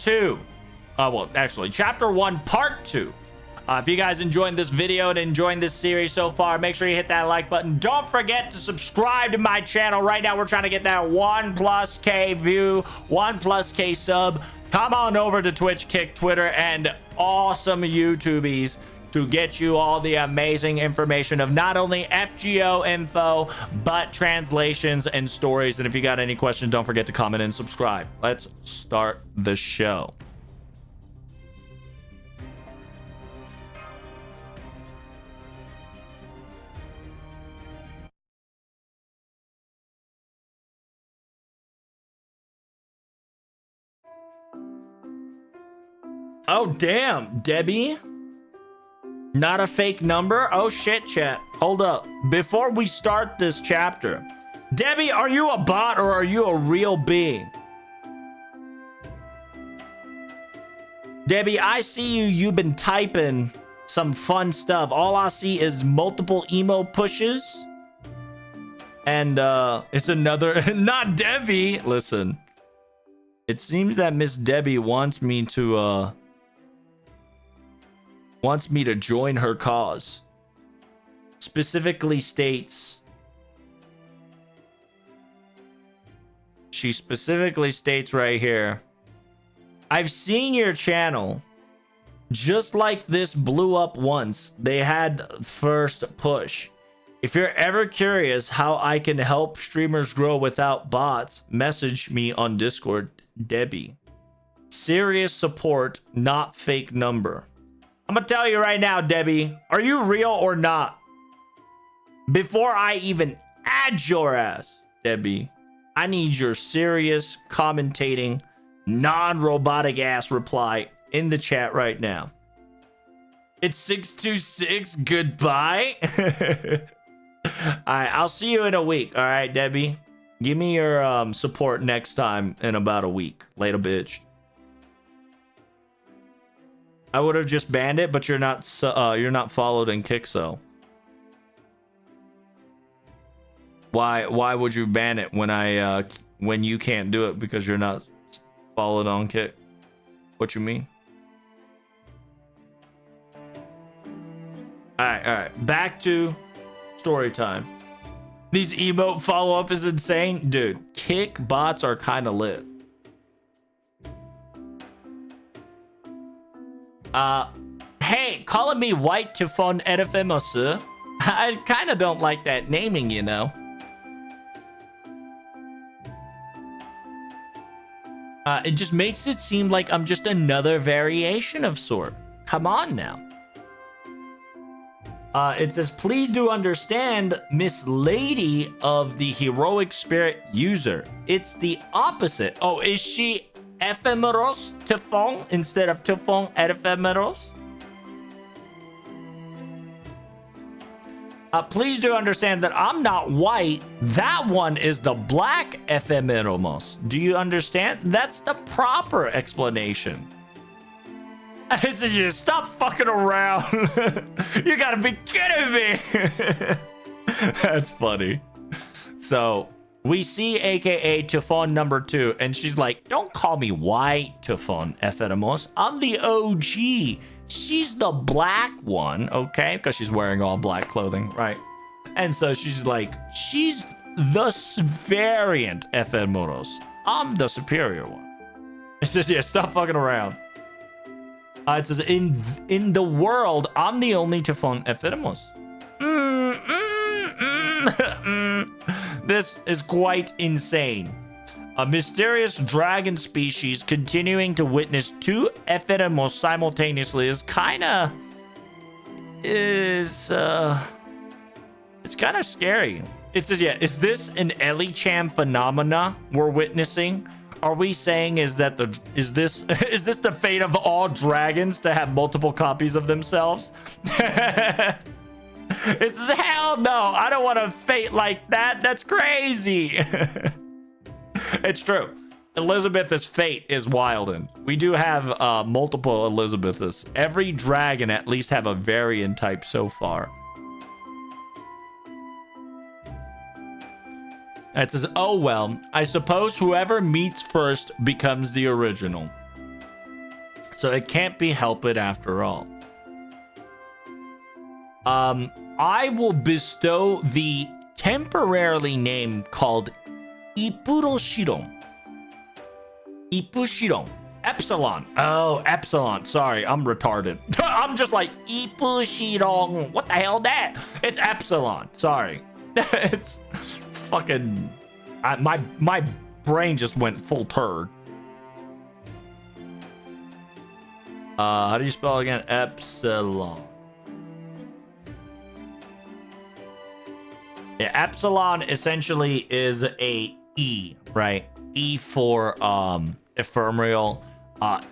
2. Well, actually, chapter 1, part 2. If you guys enjoyed this video and enjoying this series so far, make sure you hit that like button. Don't forget to subscribe to my channel. Right now, we're trying to get that 1+K view, 1+K sub. Come on over to Twitch, Kick, Twitter, and awesome YouTubies to get you all the amazing information of not only FGO info, but translations and stories. And if you got any questions, don't forget to comment and subscribe. Let's start the show. Oh, damn, Debbie. Not a fake number? Oh, shit, chat. Hold up. Before we start this chapter, Debbie, are you a bot or are you a real being? Debbie, I see you. You've been typing some fun stuff. All I see is multiple emo pushes. And it's another... Not Debbie. Listen. It seems that Miss Debbie wants me to join her cause. Specifically states, she specifically states right here, I've seen your channel. Just like this blew up once. They had first push. If you're ever curious how I can help streamers grow without bots, message me on Discord, Debbie. Serious support, not fake number. I'm gonna tell you right now, Debbie, are you real or not? Before I even add your ass, Debbie, I need your serious, commentating, non-robotic ass reply in the chat right now. It's 626, goodbye. All right, I'll see you in a week. All right, Debbie, give me your support next time in about a week. Later, bitch. I would have just banned it, but you're not followed in Kixo. Why would you ban it when you can't do it because you're not followed on Kick? What you mean? All right. Back to story time. These emote follow-up is insane, dude. Kick bots are kind of lit. Hey, calling me white to phone RFM, sir. I kind of don't like that naming, you know. It just makes it seem like I'm just another variation of sort. Come on now. It says, please do understand, Miss Lady of the heroic spirit user. It's the opposite. Oh, is she ephemeros Typhon instead of Typhon ephemeros? Please do understand that I'm not white. That one is the black ephemeros. Do you understand? That's the proper explanation. This is just stop fucking around. You gotta be kidding me. That's funny. So we see AKA Typhon number 2, and she's like, don't call me white Typhon ephemeros. I'm the OG. She's the black one, okay? Because she's wearing all black clothing, right? And so she's like, she's the variant ephemeros. I'm the superior one. It says, yeah, stop fucking around. It says, in the world, I'm the only Typhon ephemeros. This is quite insane. A mysterious dragon species continuing to witness 2 ephemeros simultaneously is kind of scary. It says, yeah, is this an El-Melloi phenomena we're witnessing? Are we saying is this the fate of all dragons to have multiple copies of themselves? It's hell no. I don't want a fate like that. That's crazy. It's true. Elizabeth's fate is wildin'. We do have multiple Elizabeths. Every dragon at least have a variant type so far. It says, oh well, I suppose whoever meets first becomes the original. So it can't be helped after all. I will bestow the temporarily name called Ipuroshiron. Ipushiron. Epsilon. Oh, Epsilon. Sorry, I'm retarded. I'm just like, Ipushiron. What the hell that? It's Epsilon. Sorry. It's fucking... my brain just went full turd. How do you spell again? Epsilon. Yeah, epsilon essentially is a E, right? E for ephemeral.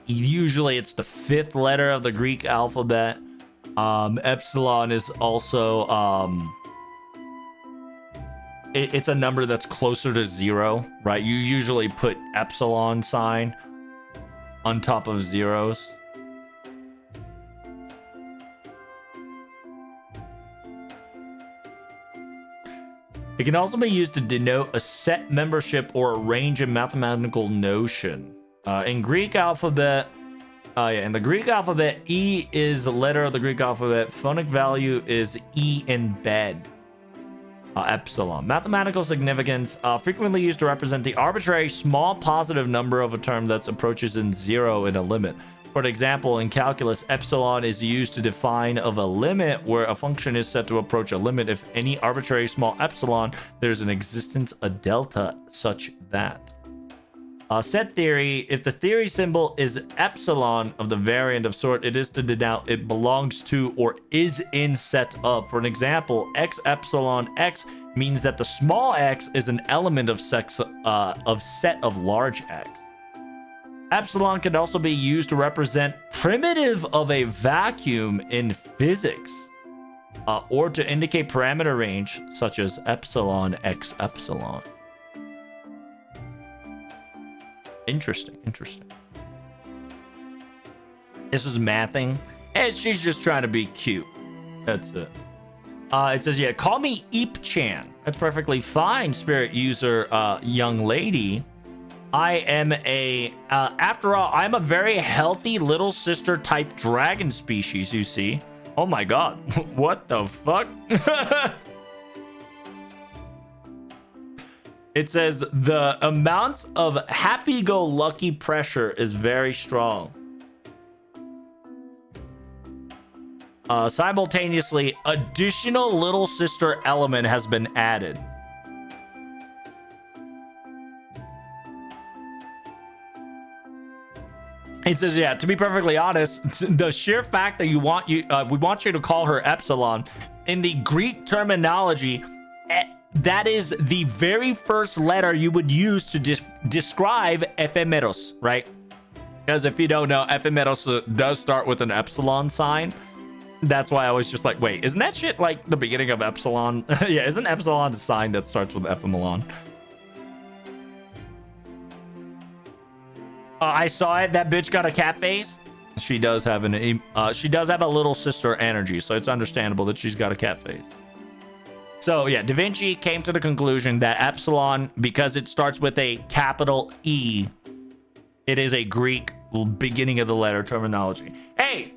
Usually it's the 5th letter of the Greek alphabet. Epsilon is also it's a number that's closer to 0, right? You usually put epsilon sign on top of zeros. It can also be used to denote a set membership or a range of mathematical notion. In Greek alphabet, in the Greek alphabet, E is the letter of the Greek alphabet. Phonic value is E in bed. Epsilon. Mathematical significance, frequently used to represent the arbitrary small positive number of a term that approaches in 0 in a limit. For example, in calculus, epsilon is used to define of a limit where a function is set to approach a limit. If any arbitrary small epsilon, there's an existence a delta such that. Set theory, if the theory symbol is epsilon of the variant of sort, it is to denote it belongs to or is in set of. For an example, x epsilon x means that the small x is an element of set of large x. Epsilon can also be used to represent primitive of a vacuum in physics, or to indicate parameter range, such as epsilon x epsilon. Interesting. This is mathing. And she's just trying to be cute. That's it. It says, yeah, call me Eep-chan. That's perfectly fine, spirit user, young lady. I am after all, I'm a very healthy little sister type dragon species, you see. Oh my god. What the fuck? It says the amount of happy-go-lucky pressure is very strong. Simultaneously, additional little sister element has been added. It says, yeah, to be perfectly honest, the sheer fact that we want you to call her Epsilon, in the Greek terminology, that is the very first letter you would use to describe ephemeros, right? Because if you don't know, ephemeros does start with an epsilon sign. That's why I was just like, wait, isn't that shit like the beginning of epsilon? Yeah, isn't epsilon a sign that starts with ephemelon? I saw it. That bitch got a cat face. She does have she does have a little sister energy, so it's understandable that she's got a cat face. So yeah, Da Vinci came to the conclusion that epsilon, because it starts with a capital E, it is a Greek beginning of the letter terminology. Hey,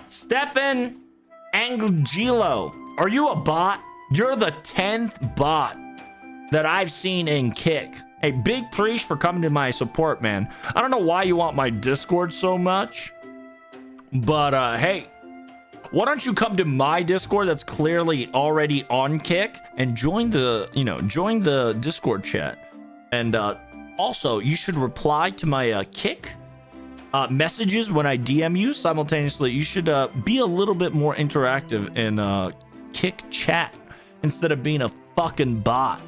Stefan Angelo, are you a bot? You're the 10th bot that I've seen in Kick. Hey, big preach for coming to my support, man. I don't know why you want my Discord so much, but hey, why don't you come to my Discord that's clearly already on Kick and join the Discord chat. And also, you should reply to my Kick messages when I DM you simultaneously. You should be a little bit more interactive in Kick chat instead of being a fucking bot.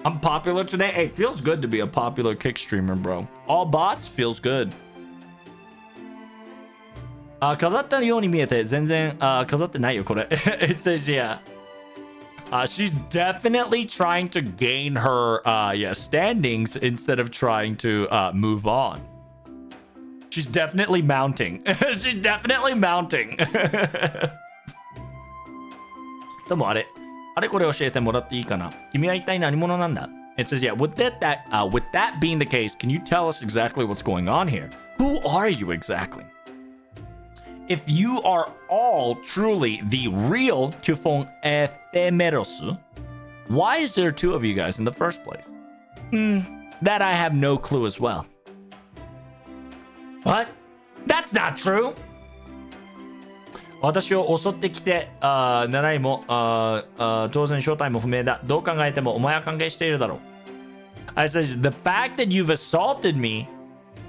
I'm popular today. Hey, feels good to be a popular Kick streamer, bro. All bots feels good. 飾ったように見えて全然飾ってないよこれ。It says yeah. She's definitely trying to gain her standings instead of trying to move on. She's definitely mounting. She's definitely mounting. でもあれこれ教えてもらっていいかな。君は一体何者なんだ。It says, yeah, with that being the case, can you tell us exactly what's going on here? Who are you exactly? If you are all truly the real Typhon Ephemeros, why is there two of you guys in the first place? That I have no clue as well. What? That's not true! 私を襲ってきて、習いも、当然正体も不明だ。どう考えてもお前は関係しているだろう。I says, the fact that you've assaulted me,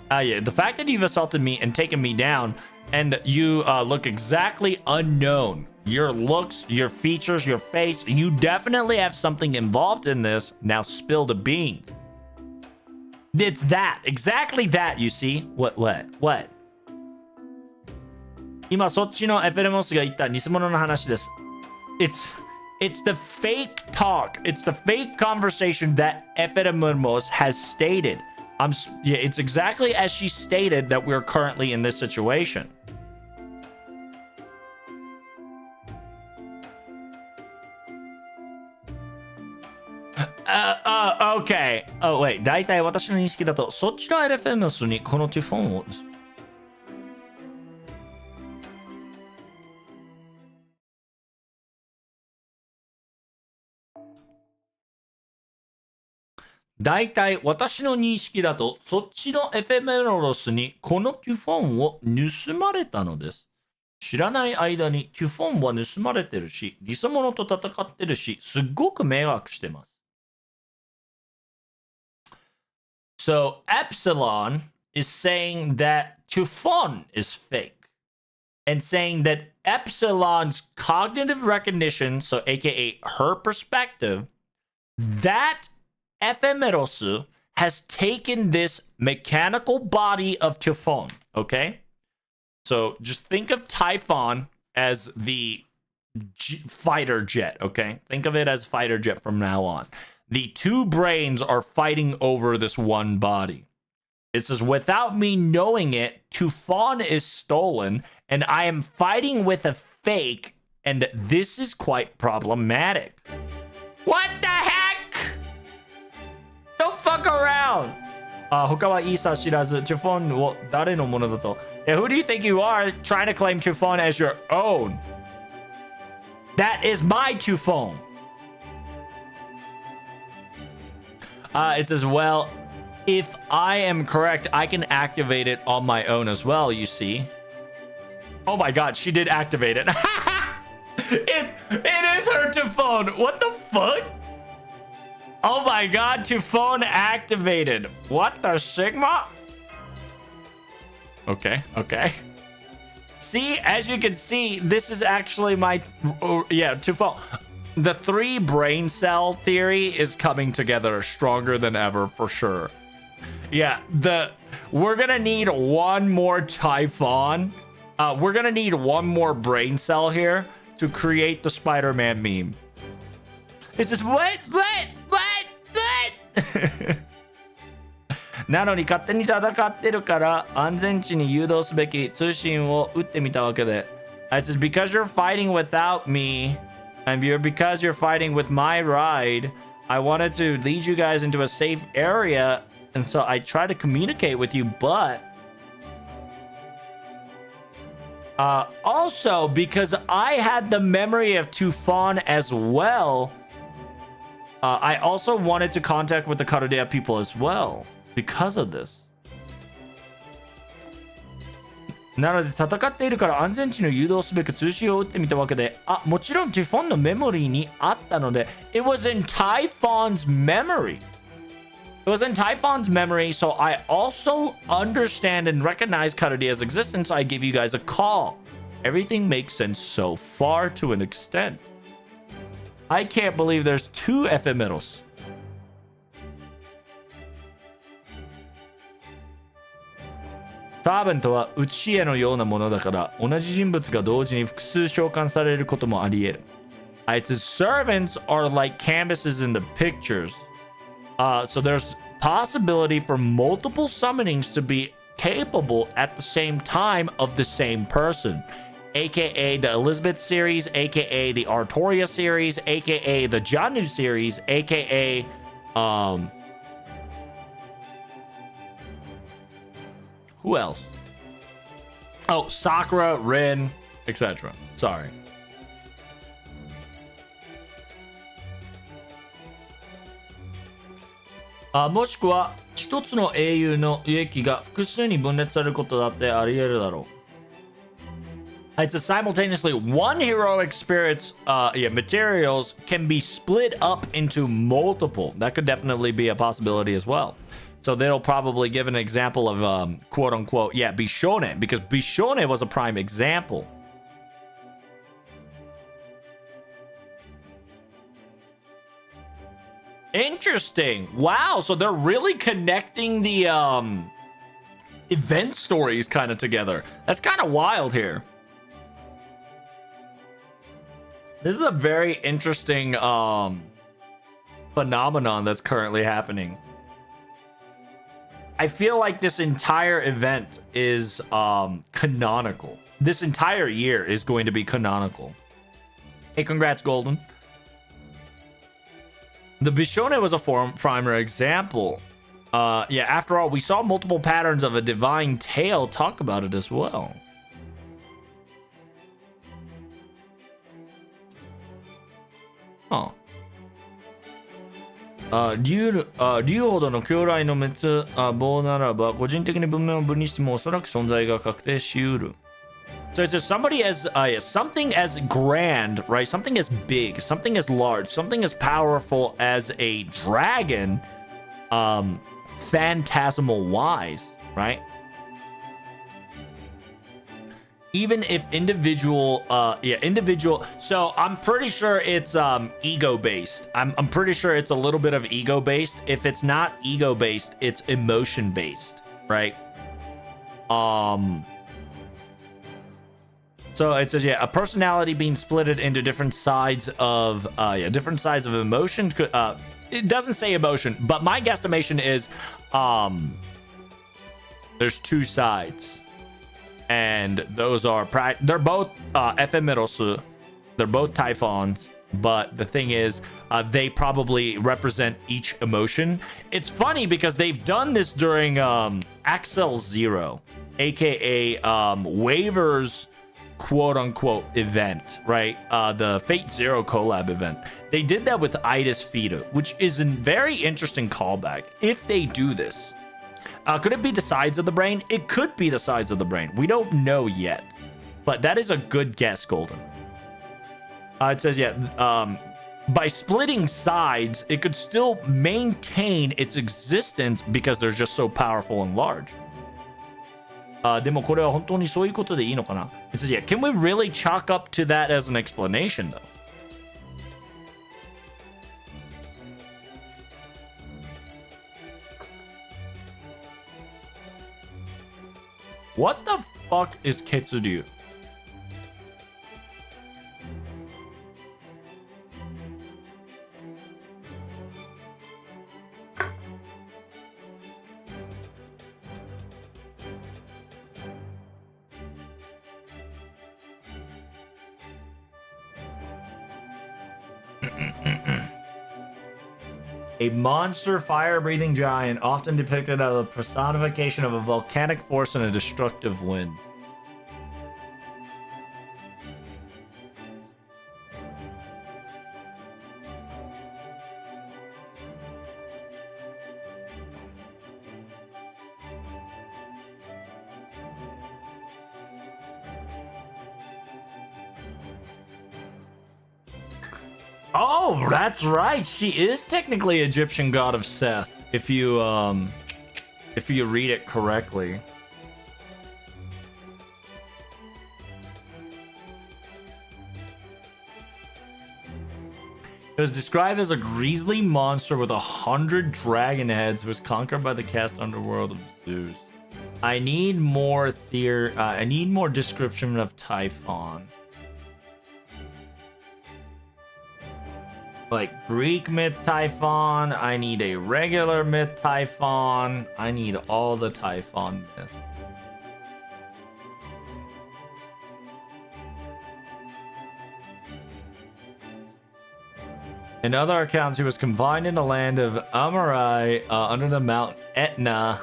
the fact that you've assaulted me and taken me down, and you look exactly unknown. Your looks, your features, your face, you definitely have something involved in this. Now spill the beans. It's that, exactly that, you see? What? 今そっちのエフェレモスが言った偽物の話です。It's the fake talk. It's the fake conversation that Ephemeremos has stated. Yeah, it's exactly as she stated that we're currently in this situation. Okay. Oh, wait. 大体私の認識だと、そっちのエレフェメスにこのティフォンを大体私の認識だとそっちのエフェメロスにこのテュフォンを盗まれたのです。知らない間にテュフォンは盗まれてるし、リソモノと戦ってるし、すっごく迷惑してます。So Epsilon is saying that Typhon is fake and saying that Epsilon's cognitive recognition, so aka her perspective, that Ephemeros has taken this mechanical body of Typhon, okay? So just think of Typhon as the fighter jet, okay? Think of it as fighter jet from now on. The two brains are fighting over this one body. It says, without me knowing it, Typhon is stolen, and I am fighting with a fake, and this is quite problematic. What the heck? Don't fuck around! 他はイーサ知らず、チュフォンを誰のものだと。Who do you think you are trying to claim Typhon as your own? That is my Typhon. It says, well, if I am correct, I can activate it on my own as well, you see. Oh my god, she did activate it. It is her Typhon. What the fuck? Oh my god, Typhon activated. What the Sigma? Okay. See, as you can see, this is actually my... yeah, Typhon. The 3 brain cell theory is coming together stronger than ever, for sure. Yeah, we're gonna need one more Typhon. We're gonna need one more brain cell here to create the Spider-Man meme. It's just, what? なのに勝手に戦ってるから安全地に誘導すべき通信を打ってみたわけで。It says, because you're fighting without me, and because you're fighting with my ride, I wanted to lead you guys into a safe area, and so I tried to communicate with you, but... also, because I had the memory of Typhon as well, I also wanted to contact with the Karodea people as well, because of this. なので戦っているから安全地の誘導すべく通信を打ってみたわけで、もちろん Typhon のメモリーにあったので、it was in Typhon's memory. It was in Typhon's memory, so I also understand and recognize Karodea's existence. I give you guys a call. Everything makes sense so far to an extent. I can't believe there's 2 Ephemeros. サーベントは内知恵のようなものだから同じ人物が同時に複数召喚されることもあり得る。Its servants are like canvases in the pictures. So there's possibility for multiple summonings to be capable at the same time of the same person. AKA the Elizabeth series, AKA the Artoria series, AKA the Janu series, AKA Who else? Oh, Sakura, Rin, etc. Sorry. Ah, もしくは一つの英雄の輸液が複数に分裂されることだってあり得るだろう。It's a simultaneously one heroic spirit's materials can be split up into multiple. That could definitely be a possibility as well. So they'll probably give an example of quote unquote, yeah, Bishone, because Bishone was a prime example. Interesting. Wow, so they're really connecting the event stories kind of together. That's kind of wild here. This is a very interesting phenomenon that's currently happening. I feel like this entire event is canonical. This entire year is going to be canonical. Hey, congrats, Golden. The Bishone was a primer example. Yeah, after all, we saw multiple patterns of a divine tale talk about it as well. Huh. 竜ほどの強来の滅亡ならば個人的に文明を分離してもおそらく存在が確定しうる。So it's just somebody as something as grand, right? Something as big, something as large, something as powerful as a dragon, phantasmal wise, right? Even if individual, so I'm pretty sure it's ego based. I'm pretty sure it's a little bit of ego based. If it's not ego based, it's emotion based, right? So it says, yeah, a personality being splitted into different sides of different sides of emotion. It doesn't say emotion, but my guesstimation is there's two sides. And those are they're both ephemerosu. They're both typhons, but the thing is they probably represent each emotion. It's funny because they've done this during Axel Zero, aka Waver's quote unquote event, right? The Fate Zero collab event. They did that with Itis Feta, which is a very interesting callback if they do this. Could it be the size of the brain? It could be the size of the brain. We don't know yet. But that is a good guess, Golden. It says, yeah, by splitting sides, it could still maintain its existence because they're just so powerful and large. でもこれは本当にそういうことでいいのかな? It says, yeah, can we really chalk up to that as an explanation, though? What the fuck is Ketsuryu? A monster fire-breathing giant, often depicted as a personification of a volcanic force and a destructive wind. Oh, that's right. She is technically Egyptian god of Seth, if you read it correctly. It was described as a grisly monster with 100 dragon heads who was conquered by the cast underworld of Zeus. I need more description of Typhon. Like Greek myth Typhon, I need a regular myth Typhon, I need all the Typhon myths. In other accounts, he was confined in the land of El-Melloi under the Mount Etna,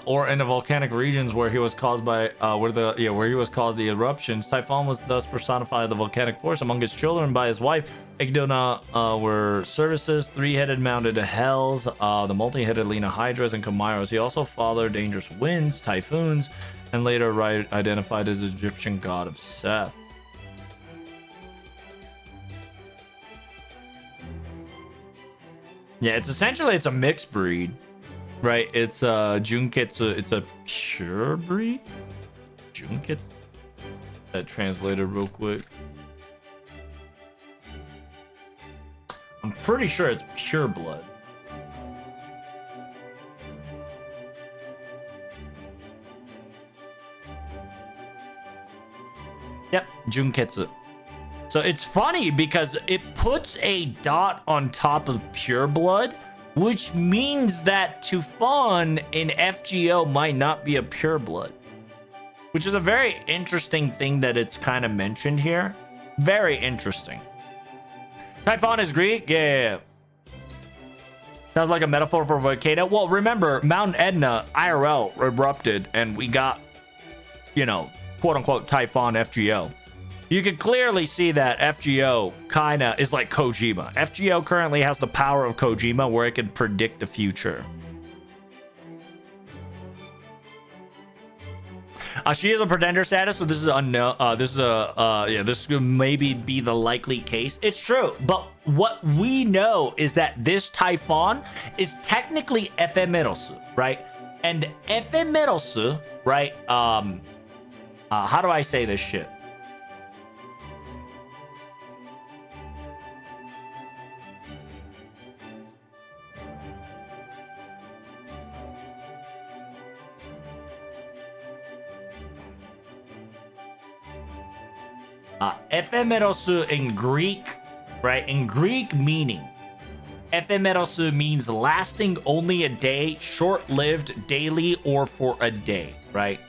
or in the volcanic regions where he was caused by where he was caused the eruptions. Typhon was thus personified the volcanic force among his children by his wife. Echidna were services, three-headed mounted hells, the multi-headed Lena hydras and chimeras. He also fathered dangerous winds, typhoons, and later identified as Egyptian god of Seth. Yeah, it's a mixed breed, right? It's Junketsu. It's a pure breed. Junketsu. That translated real quick. I'm pretty sure it's pure blood. Yep, Junketsu. So it's funny because it puts a dot on top of pure blood, which means that Typhon in FGO might not be a pure blood, which is a very interesting thing that it's kind of mentioned here. Very interesting. Typhon is Greek? Yeah. Sounds like a metaphor for a volcano. Well, remember, Mount Etna IRL erupted and we got, you know, quote unquote Typhon FGO. You can clearly see that FGO kind of is like Kojima. FGO currently has the power of Kojima where it can predict the future. She is a pretender status, so this is unknown. This could maybe be the likely case. It's true, but what we know is that this Typhon is technically ephemerosu, right? And ephemerosu, right? How do I say this shit? Ephemerosu in Greek, right? In Greek meaning, ephemerosu means lasting only a day, short-lived, daily, or for a day, right?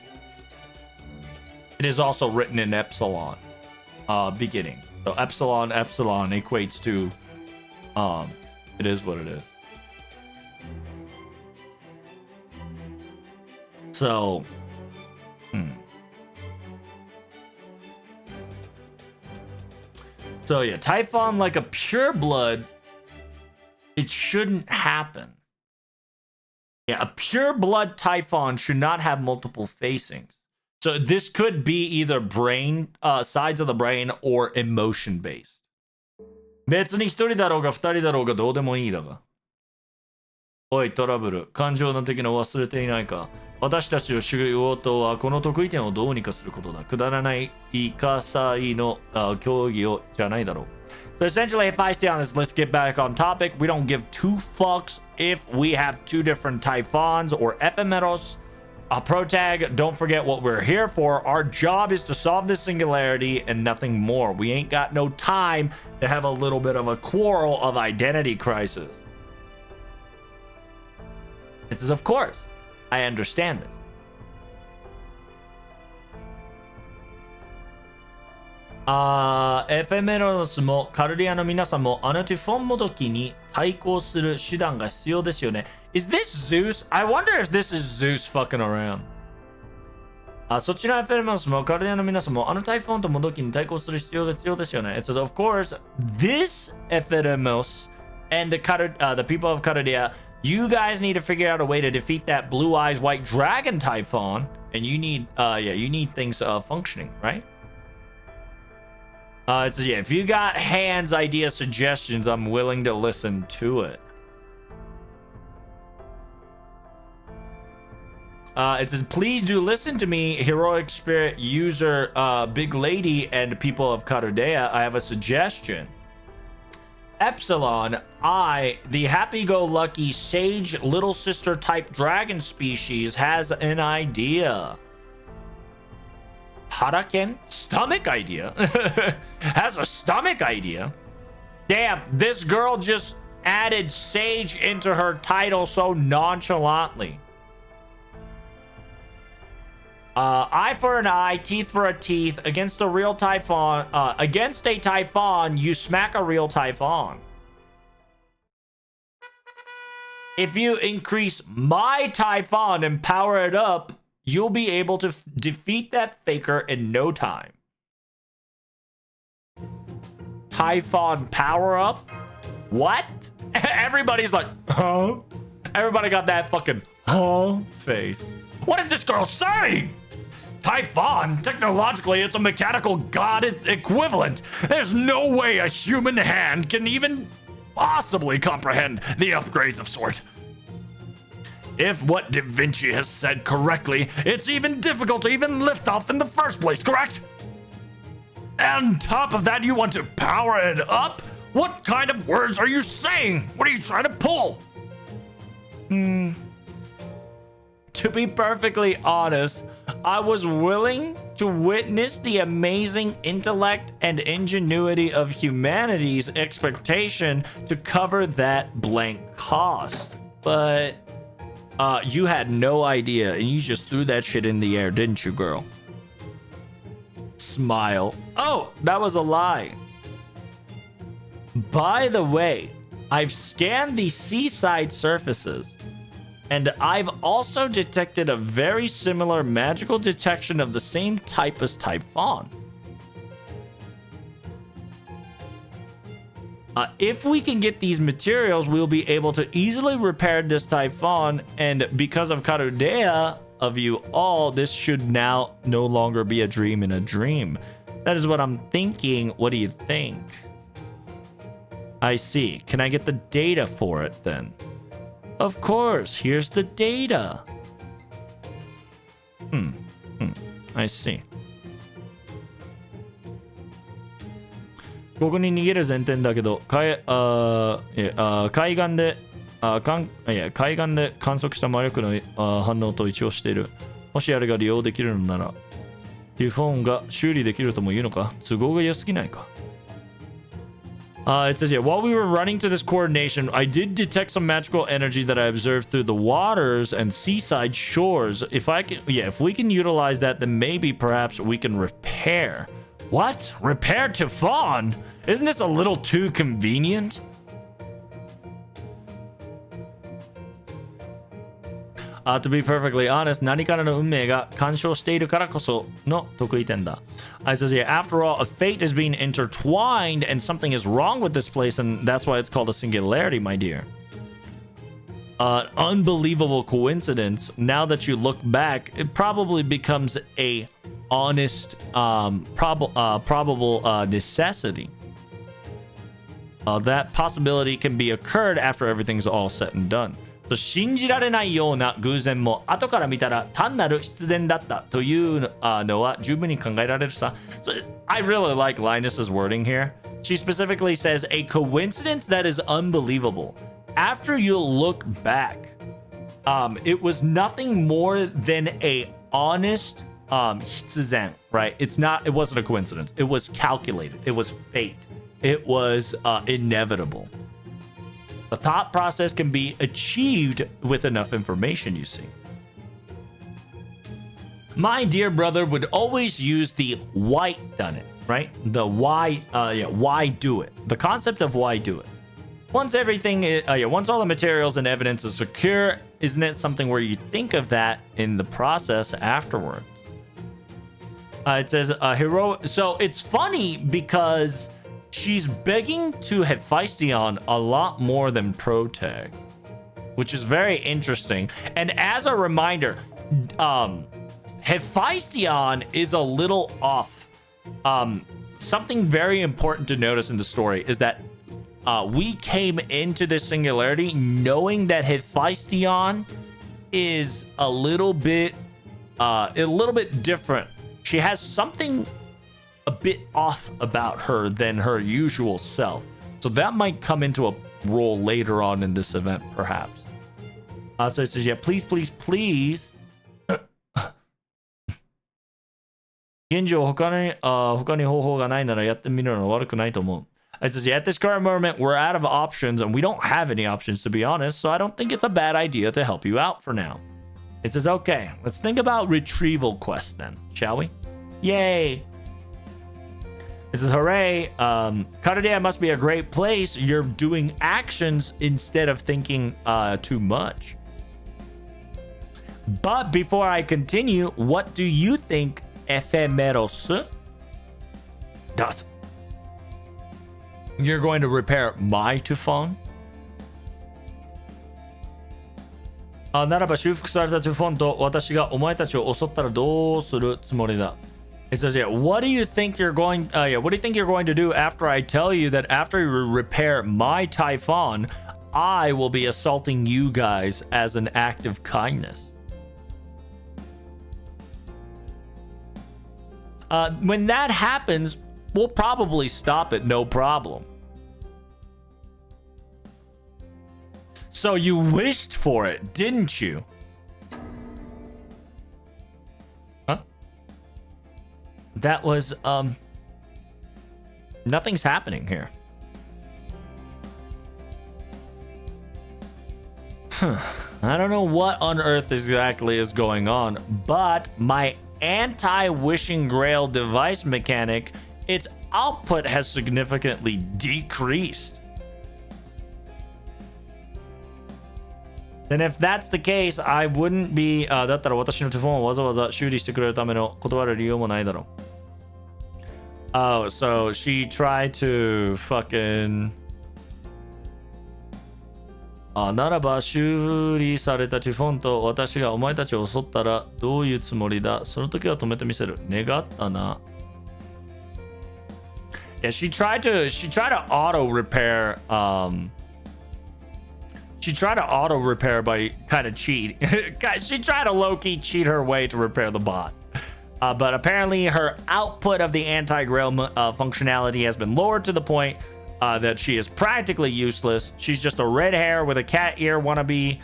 It is also written in epsilon, beginning. So epsilon equates to, it is what it is. So, So yeah, Typhon like a pure blood, it shouldn't happen. Yeah, a pure blood Typhon should not have multiple facings. So this could be either brain, sides of the brain or emotion based. 別に一人だろうが二人だろうがどうでもいいだが。おいトラブル、感情の敵の忘れていないか。私たちの仕事はこの得意点をどうにかすることだ。くだらないイカサイの競技をじゃないだろう。So essentially, if I stay on this, let's get back on topic. We don't give two fucks if we have two different Typhons or ephemeros. Pro tag, don't forget what we're here for. Our job is to solve this singularity and nothing more. We ain't got no time to have a little bit of a quarrel of identity crisis. This is, of course, I understand this. FMLS もカルディアの皆さんもあのティフォンもどきに対抗する手段が必要ですよね。Is this Zeus? I wonder if this is Zeus fucking around. そちら FMLS もカルディアの皆さんもあのタイフォンともどきに対抗する必要ですよね。It says, of course, this FMLS and the people of Cardia, you guys need to figure out a way to defeat that blue eyes white dragon Typhon, and you need things functioning, right? It says, yeah, if you got hands, ideas, suggestions, I'm willing to listen to it. It says, please do listen to me, heroic spirit user, big lady, and people of Karodea. I have a suggestion. Epsilon, the happy-go-lucky sage little sister type dragon species, has an idea. Haraken? Stomach idea? Has a stomach idea? Damn, this girl just added sage into her title so nonchalantly. Eye for an eye, teeth for a teeth. Against a real Typhon, against a Typhon, you smack a real Typhon. If you increase my Typhon and power it up, you'll be able to defeat that faker in no time. Typhon power up? What? Everybody's like, huh? Everybody got that fucking huh face. What is this girl saying? Typhon, technologically, it's a mechanical god equivalent. There's no way a human hand can even possibly comprehend the upgrades of sort. If what Da Vinci has said correctly, it's even difficult to even lift off in the first place, correct? And on top of that, you want to power it up? What kind of words are you saying? What are you trying to pull? To be perfectly honest, I was willing to witness the amazing intellect and ingenuity of humanity's expectation to cover that blank cost. But you had no idea, and you just threw that shit in the air, didn't you, girl? Smile. Oh, that was a lie. By the way, I've scanned the seaside surfaces, and I've also detected a very similar magical detection of the same type as Typhon. If we can get these materials, we'll be able to easily repair this Typhon, and because of Karudea of you all, this should now no longer be a dream in a dream. That is what I'm thinking. What do you think? I see. Can I get the data for it then? Of course, here's the data. I see. ここに逃げる前提だけど、海岸で観測した魔力の反応と一致している。もしあれが利用できるのなら、リフォンが修理できるとも言うのか？都合が良すぎないか？ It says, yeah, while we were running to this coordination, I did detect some magical energy that I observed through the waters and seaside shores. If we can utilize that, then maybe perhaps we can repair. What? Repair Typhon? Isn't this a little too convenient? To be perfectly honest, 何からの運命が干渉しているからこその得意点だ. I says, yeah, after all, a fate is being intertwined and something is wrong with this place, and that's why it's called a singularity, my dear. Unbelievable coincidence. Now that you look back, it probably becomes a honest, probable necessity. That possibility can be occurred after everything's all said and done. 信じられないような偶然も後から見たら単なる必然だったというのは十分に考えられるさ。So, I really like Linus's wording here. She specifically says a coincidence that is unbelievable. After you look back, it was nothing more than a honest 必然, right? It wasn't a coincidence. It was calculated. It was fate. It was inevitable. The thought process can be achieved with enough information, you see. My dear brother would always use the why done it, right? The why do it? The concept of why do it. Once once all the materials and evidence is secure, isn't it something where you think of that in the process afterward? It says heroic. So it's funny because she's begging to Hephaestion a lot more than Protag, which is very interesting. And as a reminder, Hephaestion is a little off. Something very important to notice in the story is that we came into this singularity knowing that Hephaestion is a little bit different. She has something a bit off about her than her usual self. So that might come into a role later on in this event, perhaps. So it says, yeah, please. 現状他に方法がないならやってみるのは悪くないと思う. It says, yeah, at this current moment, we're out of options, and we don't have any options, to be honest, so I don't think it's a bad idea to help you out for now. It says, okay, let's think about retrieval quests then, shall we? Yay! It says, hooray, Karadea must be a great place. You're doing actions instead of thinking too much. But before I continue, what do you think Ephemeros does? You're going to repair my Tufon? ならば修復されたトゥフォンと私がお前たちを襲ったらどうするつもりだ? It says, yeah, what do you think you're going to do after I tell you that after you repair my Typhon, I will be assaulting you guys as an act of kindness? When that happens, we'll probably stop it, no problem. So you wished for it, didn't you? Huh? That was, nothing's happening here. I don't know what on earth exactly is going on, but my anti-wishing grail device mechanic, its output has significantly decreased. And if that's the case, I wouldn't be だったら私のテフォンをわざわざ修理してくれるための断る理由もないだろう。Oh, so she tried to fucking ならば修理されたティフォンと私がお前たちを襲ったらどういうつもりだ？その時は止めてみせる。願ったな。Yeah, she tried to auto repair She tried to auto repair by kind of cheat. She tried to low-key cheat her way to repair the bot. But apparently her output of the anti-grail functionality has been lowered to the point that she is practically useless. She's just a red hair with a cat ear wannabe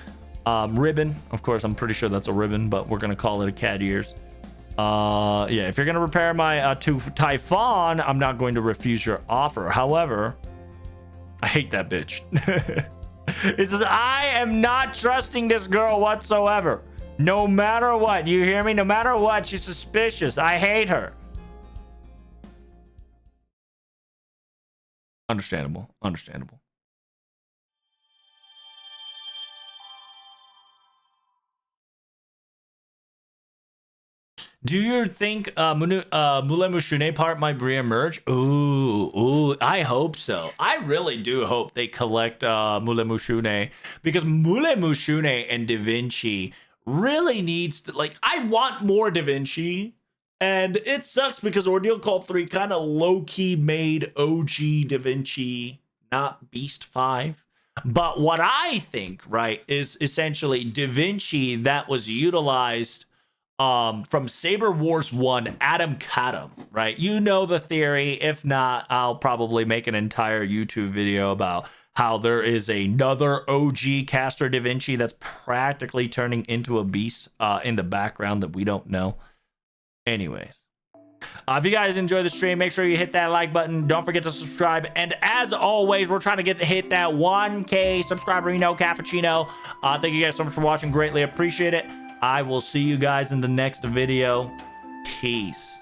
ribbon. Of course, I'm pretty sure that's a ribbon, but we're going to call it a cat ears. Yeah, if you're going to repair my Typhon, I'm not going to refuse your offer. However, I hate that bitch. It says, I am not trusting this girl whatsoever. No matter what. You hear me? No matter what, she's suspicious. I hate her. Understandable. Understandable. Do you think Mulemushune part might re-emerge? Ooh, I hope so. I really do hope they collect Mulemushune, because Mulemushune and Da Vinci really needs to, like, I want more Da Vinci, and it sucks because Ordeal Call 3 kind of low-key made OG Da Vinci, not Beast 5. But what I think, right, is essentially Da Vinci that was utilized from Saber Wars 1, Adam Kadam, right? You know the theory. If not, I'll probably make an entire YouTube video about how there is another OG caster Da Vinci that's practically turning into a beast in the background that we don't know. Anyways, if you guys enjoy the stream, make sure you hit that like button. Don't forget to subscribe. And as always, we're trying to hit that 1K subscriber, cappuccino. Thank you guys so much for watching. Greatly appreciate it. I will see you guys in the next video. Peace.